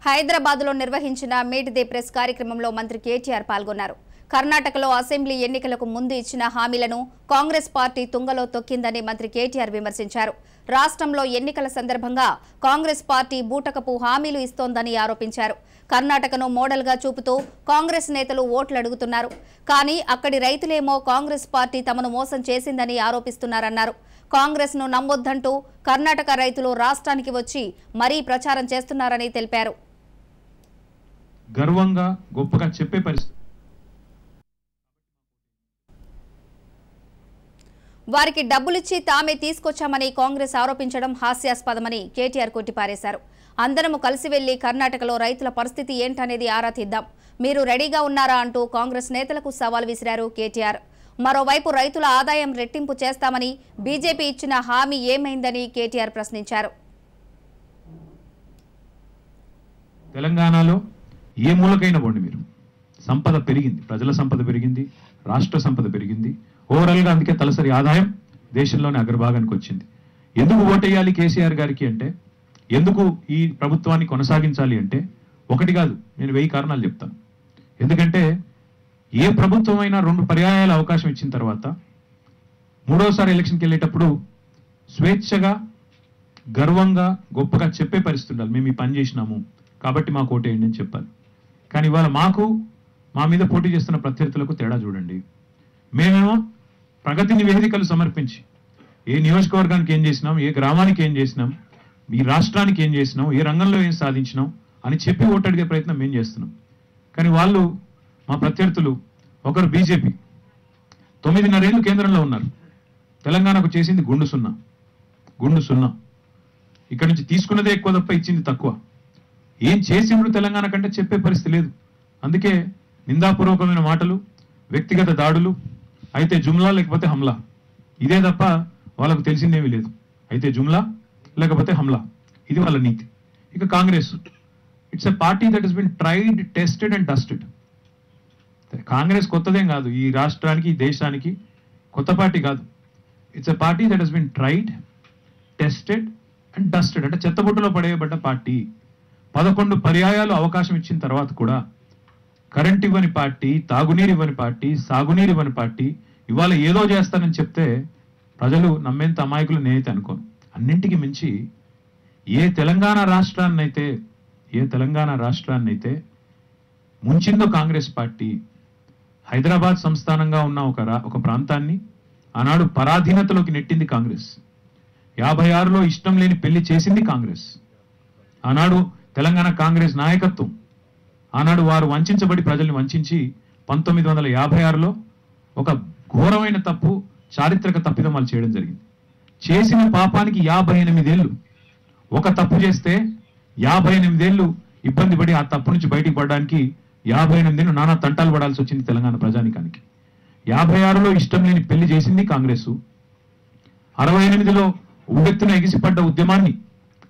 హైదరాబాద్లో నిర్వహించిన meet the press కార్యక్రమంలో మంత్రి కేటీఆర్ పాల్గొన్నారు. కర్ణాటకలో అసెంబ్లీ ఎన్నికలకు ముందు ఇచ్చిన హామీలను కాంగ్రెస్ పార్టీ తుంగలో తొక్కిందని మంత్రి కేటీఆర్ విమర్శించారు. రాష్ట్రంలో ఎన్నికల సందర్భంగా కాంగ్రెస్ పార్టీ బూటకపు హామీలు ఇస్తోందని ఆరోపించారు. కర్ణాటకను మోడల్గా చూపుతూ కాంగ్రెస్ నేతలు ఓట్లు అడుగుతున్నారు. కానీ అక్కడి రైతులేమో కాంగ్రెస్ పార్టీ తమను మోసం చేసిందని ఆరోపిస్తున్నారన్నారు. కాంగ్రెస్ను నమ్మొద్దంటూ కర్ణాటక రైతులు రాష్ట్రానికి వచ్చి మరీ ప్రచారం చేస్తున్నారని తెలిపారు. గర్వంగా గొప్పగా చెప్పే పరిస్థితి. వారికి డబ్బులిచ్చి తామే తీసుకొచ్చామని కాంగ్రెస్ ఆరోపించడం హాస్యాస్పదమని కేటీఆర్ కొట్టిపారేశారు. అందరము కలిసి వెళ్లి కర్ణాటకలో రైతుల పరిస్థితి ఏంటనేది ఆరా తీద్దాం, మీరు రెడీగా ఉన్నారా అంటూ కాంగ్రెస్ నేతలకు సవాల్ విసిరారు కేటీఆర్. మరోవైపు రైతుల ఆదాయం రెట్టింపు చేస్తామని బీజేపీ ఇచ్చిన హామీ ఏమైందని కేటీఆర్ ప్రశ్నించారు. తెలంగాణలో ఏ మూలకైనా పోండి, మీరు సంపద పెరిగింది, ప్రజల సంపద పెరిగింది, రాష్ట్ర సంపద పెరిగింది. ఓవరాల్గా అందుకే తలసరి ఆదాయం దేశంలోనే అగ్రభాగానికి వచ్చింది. ఎందుకు ఓటేయాలి కేసీఆర్ గారికి అంటే, ఎందుకు ఈ ప్రభుత్వాన్ని కొనసాగించాలి అంటే ఒకటి కాదు, నేను 1000 కారణాలు చెప్తాను. ఎందుకంటే ఏ ప్రభుత్వం అయినా 2 పర్యాయాల అవకాశం ఇచ్చిన తర్వాత మూడోసారి ఎలక్షన్కి వెళ్ళేటప్పుడు స్వేచ్ఛగా గర్వంగా గొప్పగా చెప్పే పరిస్థితి ఉండాలి. మేము ఈ పని చేసినాము కాబట్టి మాకు ఓటేయండి అని చెప్పాలి. కానీ ఇవాళ మా మీద పోటీ చేస్తున్న ప్రత్యర్థులకు తేడా చూడండి. మేమేమో ప్రగతి నివేదికలు సమర్పించి ఏ నియోజకవర్గానికి ఏం చేసినాం, ఏ గ్రామానికి ఏం చేసినాం, ఈ రాష్ట్రానికి ఏం చేసినాం, ఏ రంగంలో ఏం సాధించినాం అని చెప్పి ఓటు అడిగే ప్రయత్నం మేము చేస్తున్నాం. కానీ వాళ్ళు, మా ప్రత్యర్థులు, ఒకరు బీజేపీ 9.5 ఏళ్ళు కేంద్రంలో ఉన్నారు, తెలంగాణకు చేసింది గుండు సున్నా. ఇక్కడి నుంచి తీసుకున్నదే ఎక్కువ తప్ప ఇచ్చింది తక్కువ. ఏం చేసిండ్రు తెలంగాణ కంటే చెప్పే పరిస్థితి లేదు. అందుకే నిందాపూర్వకమైన మాటలు, వ్యక్తిగత దాడులు, అయితే జుమ్లా లేకపోతే హమ్లా, ఇదే తప్ప వాళ్ళకు తెలిసిందేమీ లేదు. అయితే జుమ్లా లేకపోతే హమ్లా, ఇది వాళ్ళ నీతి. ఇక Congress, it's a party that has been tried, tested and dusted. Congress కొత్తదేం కాదు, ఈ రాష్ట్రానికి ఈ దేశానికి కొత్త పార్టీ కాదు. It's a party that has been tried, tested and dusted, అంటే చెత్తబుట్టలో పడేయబడ్డ పార్టీ. 11 పర్యాయాలు అవకాశం ఇచ్చిన తర్వాత కూడా కరెంట్ ఇవ్వని పార్టీ, తాగునీరు ఇవ్వని పార్టీ, సాగునీరు ఇవ్వని పార్టీ ఇవాళ ఏదో చేస్తానని చెప్తే ప్రజలు నమ్మేంత అమాయకులు నేనైతే అనుకోను. అన్నింటికి మించి ఏ తెలంగాణ రాష్ట్రాన్నైతే ముంచిందో కాంగ్రెస్ పార్టీ, హైదరాబాద్ సంస్థానంగా ఉన్న ఒక ప్రాంతాన్ని ఆనాడు పరాధీనతలోకి నెట్టింది కాంగ్రెస్. 56లో ఇష్టం లేని పెళ్లి చేసింది కాంగ్రెస్. ఆనాడు తెలంగాణ కాంగ్రెస్ నాయకత్వం, ఆనాడు వారు వంచబడి ప్రజల్ని వంచి 1956లో ఒక ఘోరమైన తప్పు, చారిత్రక తప్పిదం వాళ్ళు చేయడం జరిగింది. చేసిన పాపానికి 58 ఏళ్ళు, ఒక తప్పు చేస్తే 58 ఏళ్ళు ఇబ్బంది పడి ఆ తప్పు నుంచి బయటికి పడడానికి 58 ఏళ్ళు నానా తంటాలు పడాల్సి వచ్చింది తెలంగాణ ప్రజానికానికి. 56లో ఇష్టం లేని పెళ్లి చేసింది కాంగ్రెస్. 68లో ఉవ్వెత్తున ఎగిసిపడ్డ ఉద్యమాన్ని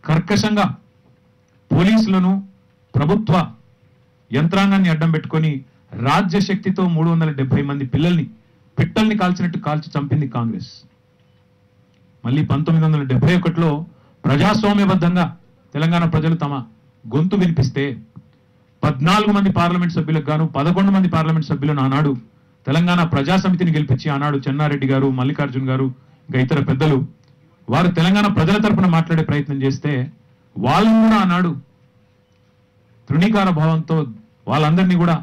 కర్కశంగా పోలీసులను, ప్రభుత్వ యంత్రాంగాన్ని అడ్డం పెట్టుకొని రాజ్యశక్తితో 370 మంది పిట్టల్ని కాల్చినట్టు కాల్చి చంపింది కాంగ్రెస్. మళ్ళీ 1971లో ప్రజాస్వామ్యబద్ధంగా తెలంగాణ ప్రజలు తమ గొంతు వినిపిస్తే 14 మంది పార్లమెంట్ సభ్యులకు గాను 11 మంది పార్లమెంట్ సభ్యులను ఆనాడు తెలంగాణ ప్రజాసమితిని గెలిపించి, ఆనాడు చెన్నారెడ్డి గారు, మల్లికార్జున్ గారు, ఇంకా ఇతర పెద్దలు వారు తెలంగాణ ప్రజల తరపున మాట్లాడే ప్రయత్నం చేస్తే వాళ్ళని కూడా ఆనాడు తృణీకార భావంతో వాళ్ళందరినీ కూడా